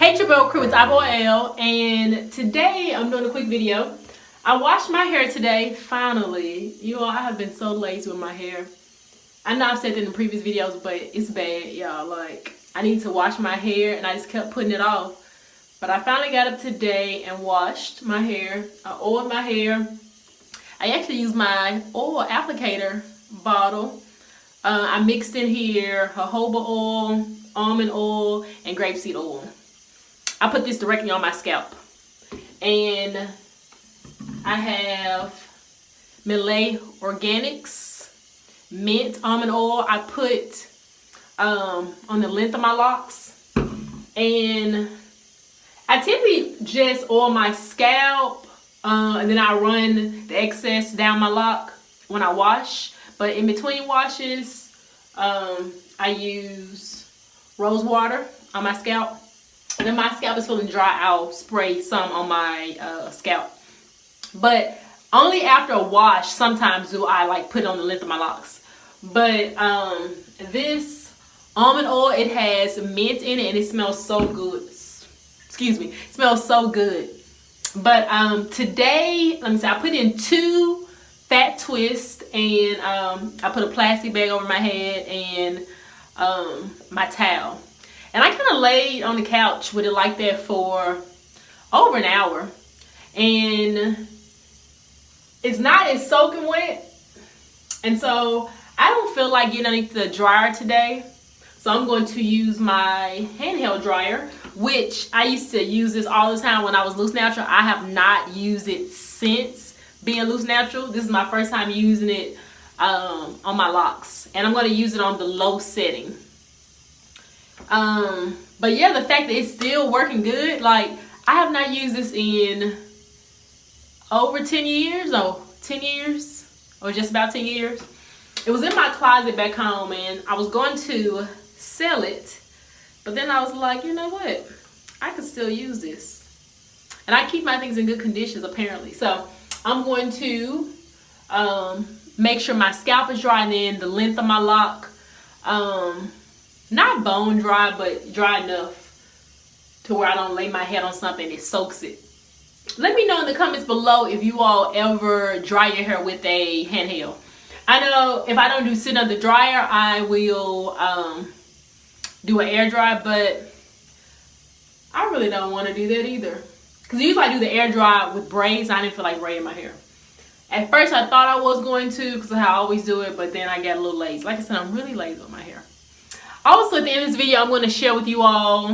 Hey Jabel crew, it's ibyl, and today I'm doing a quick video. I washed my hair today, finally. You all, I have been so lazy with my hair. I know I've said that in previous videos, but it's bad, y'all. Like, I need to wash my hair, and I just kept putting it off. But I finally got up today and washed my hair. I oiled my hair. I actually used my oil applicator bottle. I mixed in here jojoba oil, almond oil, and grapeseed oil. I put this directly on my scalp. And I have Melee Organics mint almond oil. I put on the length of my locks. And I typically just oil my scalp and then I run the excess down my lock when I wash. But in between washes, I use rose water on my scalp. And then my scalp is feeling dry, I'll spray some on my scalp. But only after a wash, sometimes do I like put it on the length of my locks. But this almond oil, it has mint in it and it smells so good. Excuse me, it smells so good. But today, let me see, I put in 2 fat twists and I put a plastic bag over my head and my towel. And I kind of laid on the couch with it like that for over an hour. And it's not as soaking wet. And so I don't feel like getting underneath the dryer today. So I'm going to use my handheld dryer, which I used to use this all the time when I was loose natural. I have not used it since being loose natural. This is my first time using it on my locks. And I'm going to use it on the low setting. But yeah, the fact that it's still working good, like I have not used this in over 10 years, or 10 years, or just about 10 years. It was in my closet back home and I was going to sell it, but then I was like, you know what, I could still use this. And I keep my things in good conditions apparently. So I'm going to make sure my scalp is dry, and then the length of my lock, not bone dry, but dry enough to where I don't lay my head on something that soaks it. Let me know in the comments below if you all ever dry your hair with a handheld. I know if I don't do sit under the dryer, I will do an air dry, but I really don't want to do that either. Because usually I do the air dry with braids. I didn't feel like braiding my hair. At first I thought I was going to, because I always do it, but then I got a little lazy. Like I said, I'm really lazy with my hair. Also, at the end of this video, I'm going to share with you all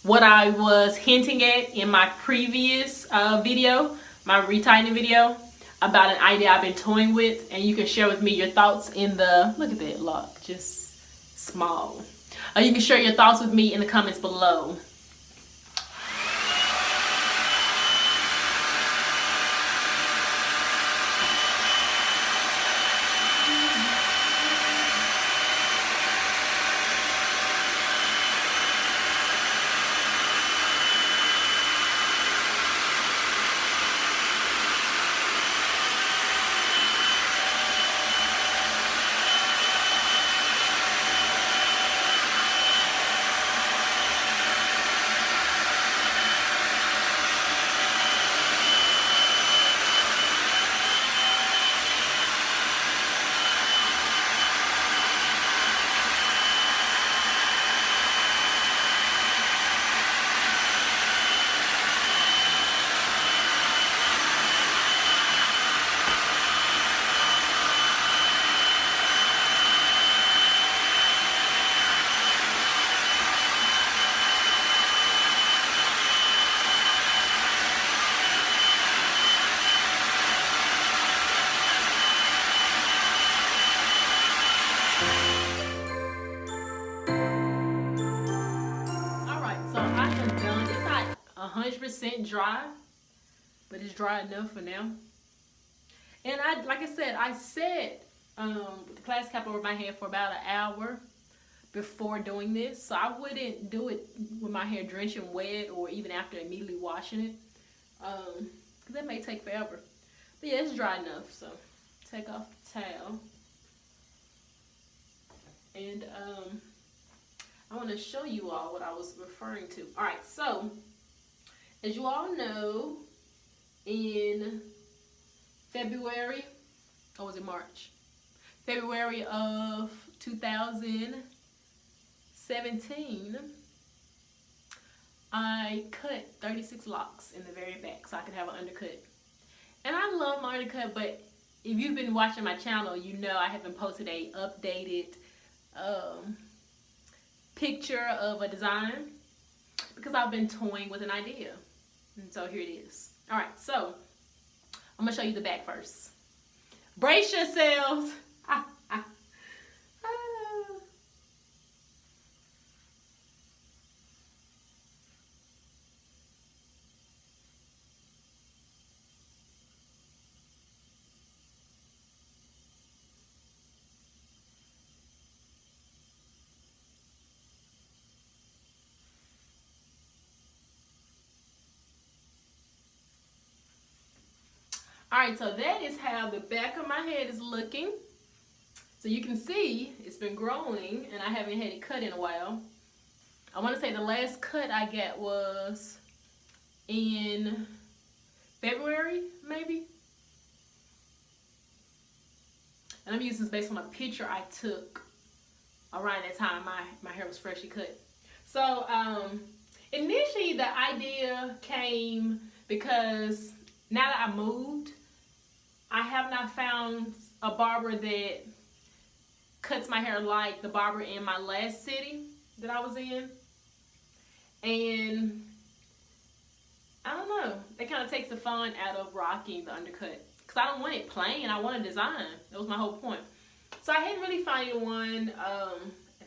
what I was hinting at in my previous video, my retightening video, about an idea I've been toying with. And you can share with me your thoughts in the, look at that lock, just small. You can share your thoughts with me in the comments below. So I am done. It's not 100% dry, but it's dry enough for now. And like I said, I set the plastic cap over my head for about an hour before doing this. So I wouldn't do it with my hair drenching wet or even after immediately washing it. Because that may take forever. But yeah, it's dry enough. So take off the towel. And I want to show you all what I was referring to. All right, so as you all know, in February, or was it March? February of 2017, I cut 36 locks in the very back so I could have an undercut. And I love my undercut, but if you've been watching my channel, you know I haven't posted a updated picture of a design because I've been toying with an idea. And so here it is. All right, so I'm gonna show you the back first. Brace yourselves. Alright, so that is how the back of my head is looking. So you can see it's been growing and I haven't had it cut in a while. I want to say the last cut I got was in February, maybe. And I'm using this based on a picture I took around that time my hair was freshly cut. So initially the idea came because now that I moved, I have not found a barber that cuts my hair like the barber in my last city that I was in. And I don't know, it kind of takes the fun out of rocking the undercut. Because I don't want it plain, I want a design. That was my whole point. So I hadn't really found anyone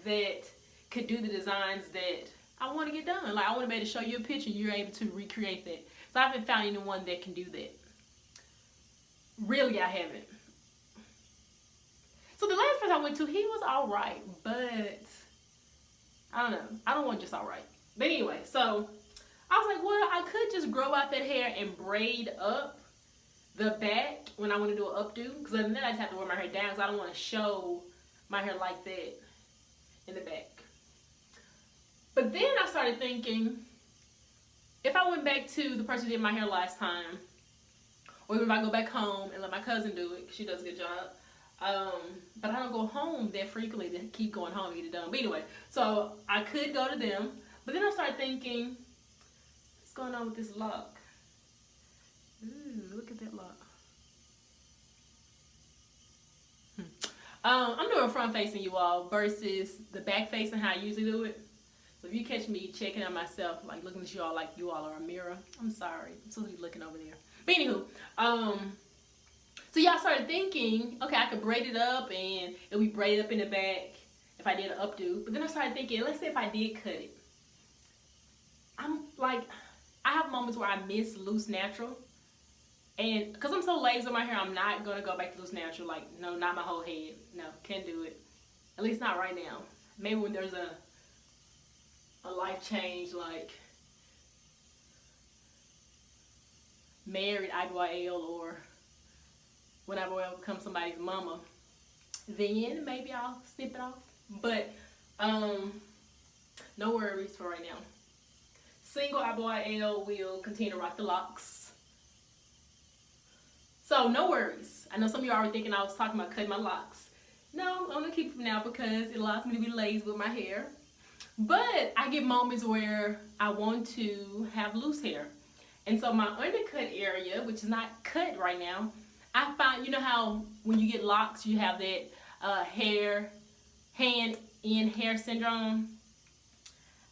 that could do the designs that I want to get done. Like I want to be able to show you a picture, you're able to recreate that. So I haven't found anyone that can do that. Really, I haven't. So the last person I went to, he was alright, but I don't know. I don't want just alright. But anyway, so I was like, well, I could just grow out that hair and braid up the back when I want to do an updo. Because then I just have to wear my hair down because I don't want to show my hair like that in the back. But then I started thinking, if I went back to the person who did my hair last time, or even if I go back home and let my cousin do it, she does a good job. But I don't go home that frequently to keep going home and get it done. But anyway, so I could go to them. But then I started thinking, what's going on with this lock? Ooh, look at that lock. I'm doing front facing, you all, versus the back facing how I usually do it. So if you catch me checking out myself, like looking at you all like you all are a mirror, I'm sorry. I'm supposed to be looking over there. But anywho, so yeah, I started thinking, okay, I could braid it up and it'll be braided up in the back if I did an updo. But then I started thinking, let's say if I did cut it. I'm like, I have moments where I miss loose natural. And because I'm so lazy with my hair, I'm not going to go back to loose natural. Like, no, not my whole head. No, can't do it. At least not right now. Maybe when there's a life change, like married, ibyl, or whenever I become somebody's mama, then maybe I'll snip it off. But no worries for right now. Single ibyl will continue to rock the locks. So no worries. I know some of you are already thinking I was talking about cutting my locks. No, I'm gonna keep it for now because it allows me to be lazy with my hair. But I get moments where I want to have loose hair. And so my undercut area, which is not cut right now, I find, you know how when you get locks, you have that hand in hair syndrome?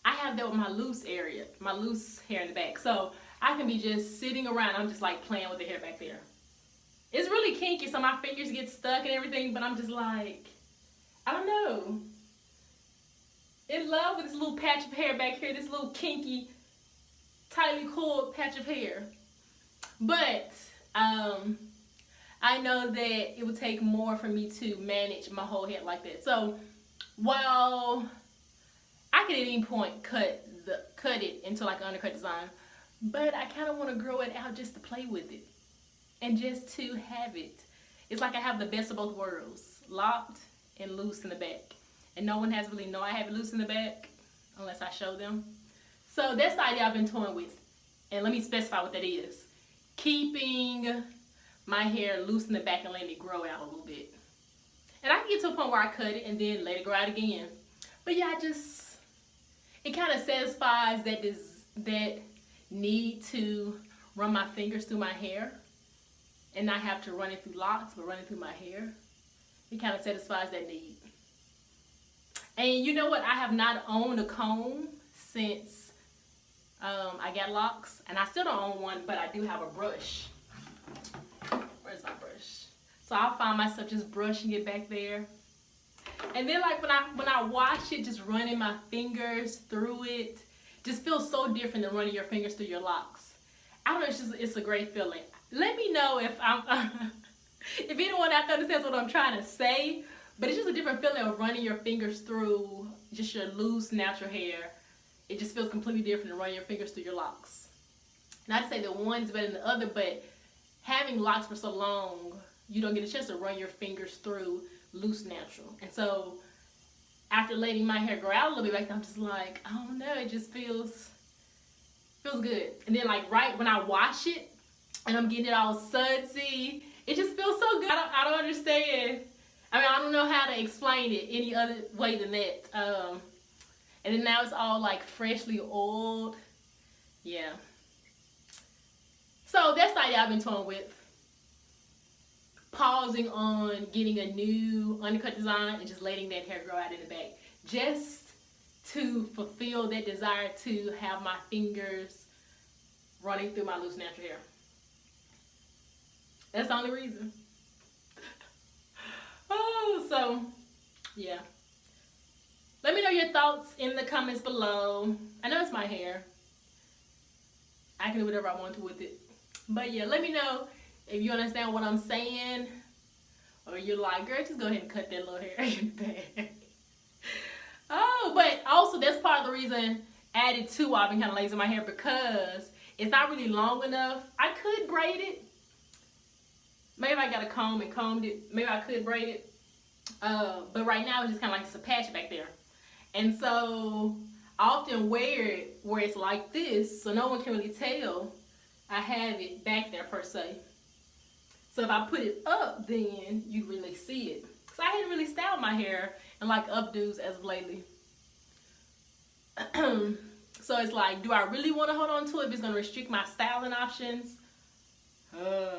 I have that with my loose area, my loose hair in the back. So I can be just sitting around, I'm just like playing with the hair back there. It's really kinky, so my fingers get stuck and everything, but I'm just like, I don't know. In love with this little patch of hair back here, this little kinky, tightly coiled patch of hair. But I know that it would take more for me to manage my whole head like that. So while I could at any point cut it into like an undercut design, but I kind of want to grow it out just to play with it and just to have it. It's like I have the best of both worlds, locked and loose in the back. And no one has really known I have it loose in the back. unless I show them. So that's the idea I've been toying with. And let me specify what that is. Keeping my hair loose in the back and letting it grow out a little bit. And I can get to a point where I cut it and then let it grow out again. But yeah, it kind of satisfies that need to run my fingers through my hair and not have to run it through locks, but run it through my hair. It kind of satisfies that need. And you know what? I have not owned a comb since I got locks. And I still don't own one, but I do have a brush. Where's my brush? So I'll find myself just brushing it back there. And then like when I wash it, just running my fingers through it, just feels so different than running your fingers through your locks. I don't know, it's a great feeling. Let me know if if anyone out there understands what I'm trying to say, but it's just a different feeling of running your fingers through just your loose, natural hair. It just feels completely different than running your fingers through your locks. Not to say that one's better than the other, but having locks for so long, you don't get a chance to run your fingers through loose, natural. And so after letting my hair grow out a little bit back, I'm just like, I don't know, it just feels good. And then like right when I wash it and I'm getting it all sudsy, it just feels so good. I don't understand. I mean, I don't know how to explain it any other way than that. And then now it's all like freshly oiled. Yeah. So that's the idea I've been toying with. Pausing on getting a new undercut design and just letting that hair grow out in the back. Just to fulfill that desire to have my fingers running through my loose natural hair. That's the only reason. Oh, so yeah. Let me know your thoughts in the comments below. I know it's my hair. I can do whatever I want to with it. But yeah, let me know if you understand what I'm saying. Or you're like, girl, just go ahead and cut that little hair in the back. Oh, but also that's part of the reason added to why I've been kind of lazy in my hair, because it's not really long enough. I could braid it. Maybe if I got a comb and combed it, maybe I could braid it. But right now it's just kind of like just a patch back there. And so I often wear it where it's like this, so no one can really tell I have it back there per se. So if I put it up, then you really see it. Because I hadn't really styled my hair and like updos as of lately. So it's like, do I really want to hold on to it if it's going to restrict my styling options? I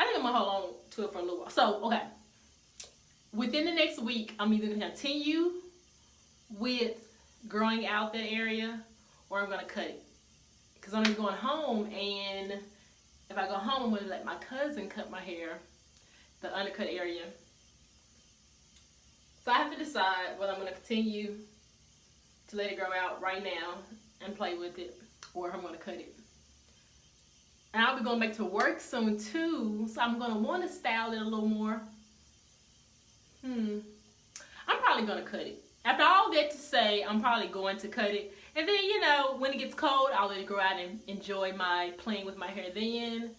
think I'm going to hold on to it for a little while. So, okay. Within the next week, I'm either going to continue with growing out that area, or I'm going to cut it. Because I'm going home, and if I go home, I'm going to let my cousin cut my hair, the undercut area. So I have to decide whether I'm going to continue to let it grow out right now and play with it, or if I'm going to cut it. And I'll be going back to work soon too, so I'm going to want to style it a little more. I'm probably going to cut it. After all that to say, I'm probably going to cut it. And then, you know, when it gets cold, I'll let it grow out and enjoy my playing with my hair then.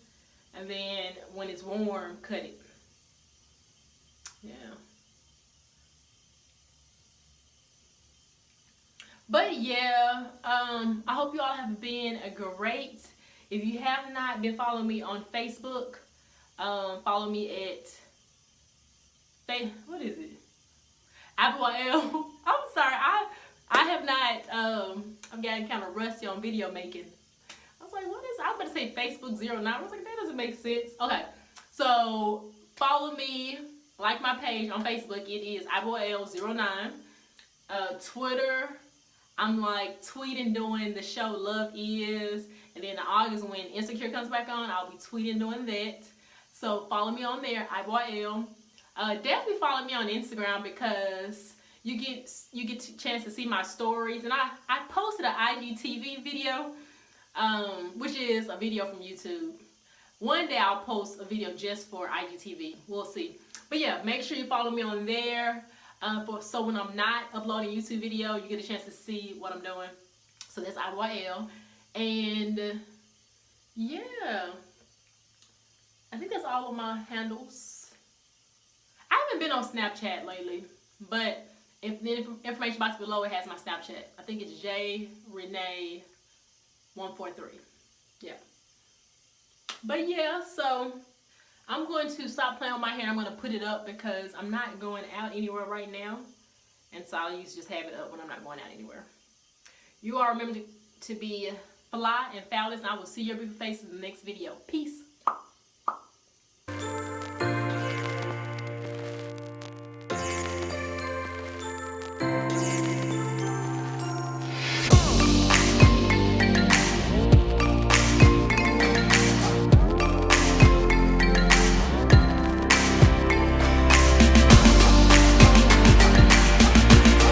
And then when it's warm, cut it. Yeah. But yeah, I hope you all have been great. If you have not been following me on Facebook, follow me at, what is it? ibyl. I'm sorry, I have not, I'm getting kind of rusty on video making. I was like, what is, I was about to say Facebook 09. I was like, that doesn't make sense. Okay, so follow me, like my page on Facebook. It is ibyl09. Twitter, I'm like tweeting doing the show Love Is. And then in August when Insecure comes back on, I'll be tweeting doing that. So follow me on there, ibyl. Definitely follow me on Instagram, because you get a chance to see my stories. And I posted an IGTV video, which is a video from YouTube. One day I'll post a video just for IGTV. We'll see. But yeah, make sure you follow me on there. So when I'm not uploading a YouTube video, you get a chance to see what I'm doing. So that's ibyl. And yeah, I think that's all of my handles. I haven't been on Snapchat lately, but If the information box below, it has my Snapchat. I think it's jrenee143. Yeah. But yeah, so I'm going to stop playing with my hair. I'm going to put it up because I'm not going out anywhere right now. And so I'll just have it up when I'm not going out anywhere. You all remember to be fly and fabulous. And I will see your beautiful faces in the next video. Peace.